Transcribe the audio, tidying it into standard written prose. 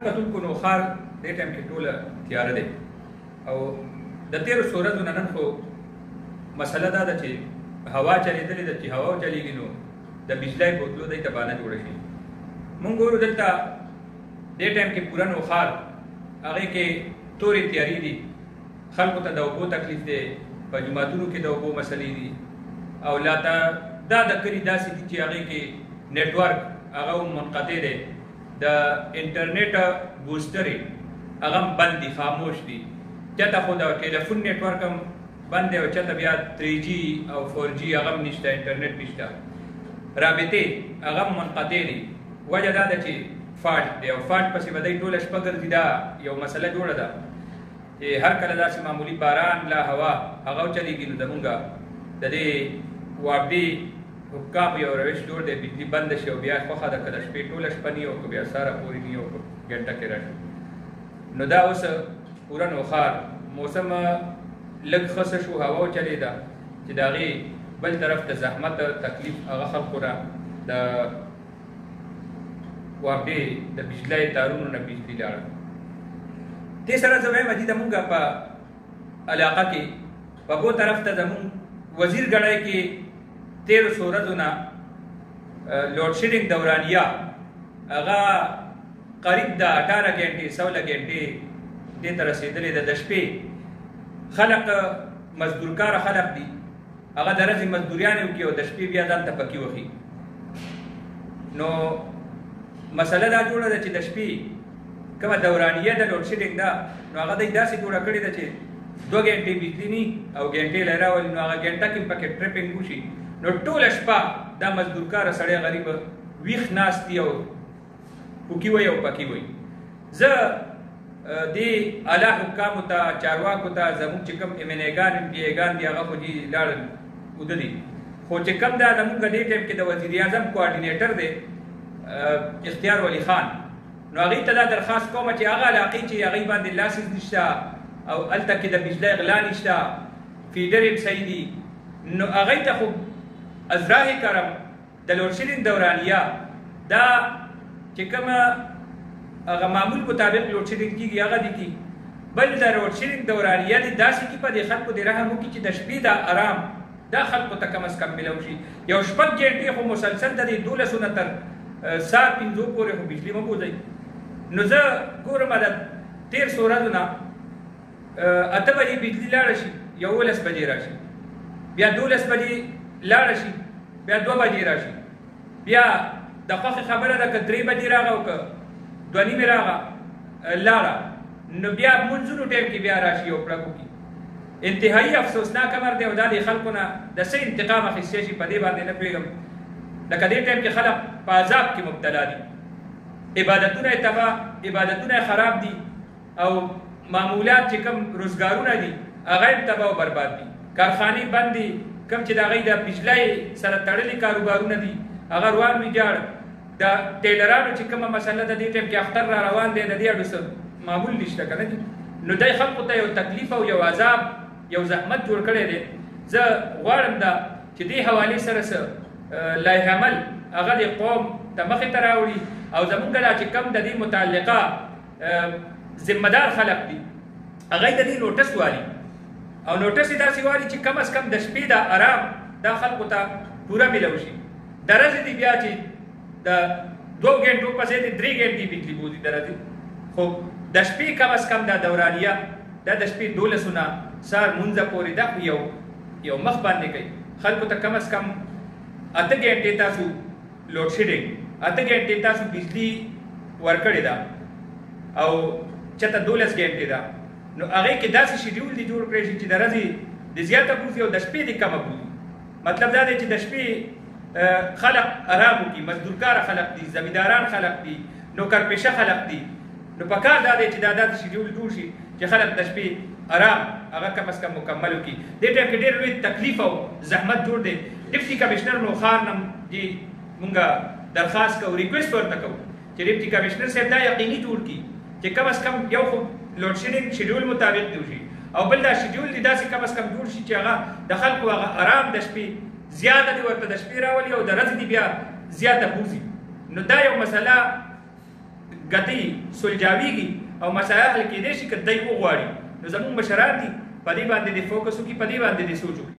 کتونکو نو ښار دې ټایم کې ټوله تیاره دی او د تېرو څو ورځو نه نن خو مسله دا ده چې هوا چلېدلې ده چې هوا چلېږي نو د بجلی بوتلو دی ته بانه جوړه شي. مونږ ګورو دلته دې ټایم کې پوره نو ښار هغې کې تورې تیارې دي، خلکو ته د اوبو تکلیف دی، په جوماتونو کې د اوبو مسلې دي او لا ته دا د کلي داسې دي چې هغې کې نیټورک هغه هم منقطع دی، د انټرنیټ بوسټرې هغه هم بند دي، خاموش دي، چاته خو د ټلیفون نیټورک هم بند دی او چاته بیا 3G او 4G هغه هم نشته، انټرنیټ نشته، رابطې هغه هم منقطع دي. وجه دا ده چې فالټ دی او فالټ پسې به دی ټوله شپه ګرځي. دا یو مسله جوړه ده چې هر کله داسې معمولي باران لا هوا هغه چلېږي نو زمونږ د دې وابډې حکام یو روش جوړ دی، بجلي بنده شي او بیا خوښه ده که د شپې ټوله شپه نی او که بیا ساره پورې نی او ګنټه کې راشي. نو دا اوس پوره نو ښار موسم لږ ښه څه شو، هوا وچلېده چې د هغې بل طرف ته زحمت تکلیف هغه خلکو را د وابډې د بجلی تارونو نه بجلي لاړه. دې سره زه وایم چې زمونږ په علاقه کې په بو طرف ته زمونږ وزیر ګړی کې 1300 ورځو نه لوډ شیډینګ دورانیه هغه قریب د 18 ګنټې 16 ګنټې دې ته رسېدلې ده. د شپې خلق مزدورکار خلق دي، هغه د ورځې مزدوریانې وکړي او د شپې بیا ځان ته پکې وخي. نو مسله دا جوړه ده چې د شپې کومه دورانیه د لوډ شیډینګ ده نو هغه دوی داسې جوړه کړې ده چې 2 ګنټې بجلي نی او ګنټې لی راولي نو هغه ګنټه کې پکې ټریپینګ وشي نو ټوله شپه دا مزدورکاره سړی غریب ویښ ناست دي او پوکي وایي او پکې وایي. زه دې اعلی حکامو ته چارواکو ته زموږ چې کوم MNA-ګان MPA-ګان دي هغه خو دې لاړل اوده دي، خو چې کوم دا زموږ دې ټایم کې د وزیر اعظم کوارډینیټر دی اختیار ولی خان، نو هغې ته دا درخواست کومه چې هغه علاقې چې هغې باندې لاسنس نشته او هلته کې د بجلی غلا نشته، فیډر یې صحیح دي، نو هغې ته خو از راه کرم د لوډ شیډینګ دورانیه دا چې کومه هغه معمول مطابق لوډ شیډینګ کېږي هغه دې کېږي، بل د لوډ شیډینګ دورانیه دې داسې کې په دې خلکو دې رحم وکړي چې د شپې دا آرام دا خلکو ته کم از کم میلو شي. یو شپږ ګنټې خو مسلسل د دې 12 نه تر ساعت 5 پورې خو بجلي مه بوځئ. نو زه ګورم د 1300 ورځو نه 8 بجې بجلي لاړه شي، 11 بجې راشي، بیا 12 بجې لاړه شي، بیا 2 بجې راشي، بیا د خوښې خبره ده که 3 بجې راغه او که 2 نیمې راغه لاړه، نو بیا منځونو ټایم کې بیا راشي او پړک وکړي. انتهایي افسوسناک امر دی او دا د خلکو نه د څه انتقام اخیستی شي په دې باندې نه پوهېږم. لکه دې ټایم کې خلک په عذاب کې مبتلا دي، عبادتونه یې تباه، عبادتونه یې خراب دي او معمولات چې کوم روزګارونه دي هغه یې تباه او برباد دي، کارخانې بند دي، کوم چې د هغوی د بجلۍ سره تړلي کاروبارونه دي هغه روان ویجاړ. د ټیلرانو چې کومه مسله د دې ټایم کې اختر را روان دی د دې اډو څه معمول نشته که نه دي، نو دی خلکو ته یو تکلیف او یو عذاب یو زحمت جوړ کړی دی. زه غواړم دا چې دې حوالې سره څه لایحه عمل هغه د قوم ته مخې ته راوړي او زمونږ دا چې کم د دې متعلقه ذمه دار خلک دي هغه د دې نوټس والي او نوټس یې داسې والي چې کم از کم د شپې دا آرام دا خلکو ته پوره میلو شي. د ورځې دي بیا چې د 2 ګنټو پسې د 3 ګنټې بجلي بوځي د ورځې، خو د شپې کم از کم دا دورانیه دا د شپې 12 نه سهار مونځه پورې دا خو یو مخ باندې کوي. خلکو ته کم از کم 8 ګنټې تاسو لوډ شیډینګ 8 ګنټې تاسو بجلي ورکړې ده او چېرته 12 ګنټې ده، نو هغې کې داسې شیډیول دې جوړ کړی شي چې د ورځې د زیاته بوځي او د شپې د کمه بوځي. مطلب دا دی چې د شپې خلق آرام وکړي، مزدورکاره خلق دي، زمینداران خلق دي، نوکرپیشه خلق دي، نو پکار دا دی چې دا داسې شیډیول جوړ شي چې خلک د شپې آرام هغه کم از کم مکمل وکړي. دې ټایم کې ډېر لوی تکلیف او زحمت جوړ دی. ډپټي کمشنر نو ښار نه جی مونږ درخواست کوو، ریکویسټ ورته کوو چې ډپټي کمشنر صاحب دا یقیني جوړ کړي چې کم از کم یو خو لوډ شیډینګ شیډیول مطابق دی وشي او بل دا شیډیول دی داسې کم از کم جوړ شي چې هغه د خلکو هغه آرام د شپې زیاته دی ورته د شپې راولي او د ورځې دی بیا زیاته بوځي. نو دا یو مسله ګټي سلجاویږي او مسایل حل کېدای شي که دی وغواړي نو زموږ مشران دي په دې باندې د فوکس وکړي په دې باندې د سوچ وکړي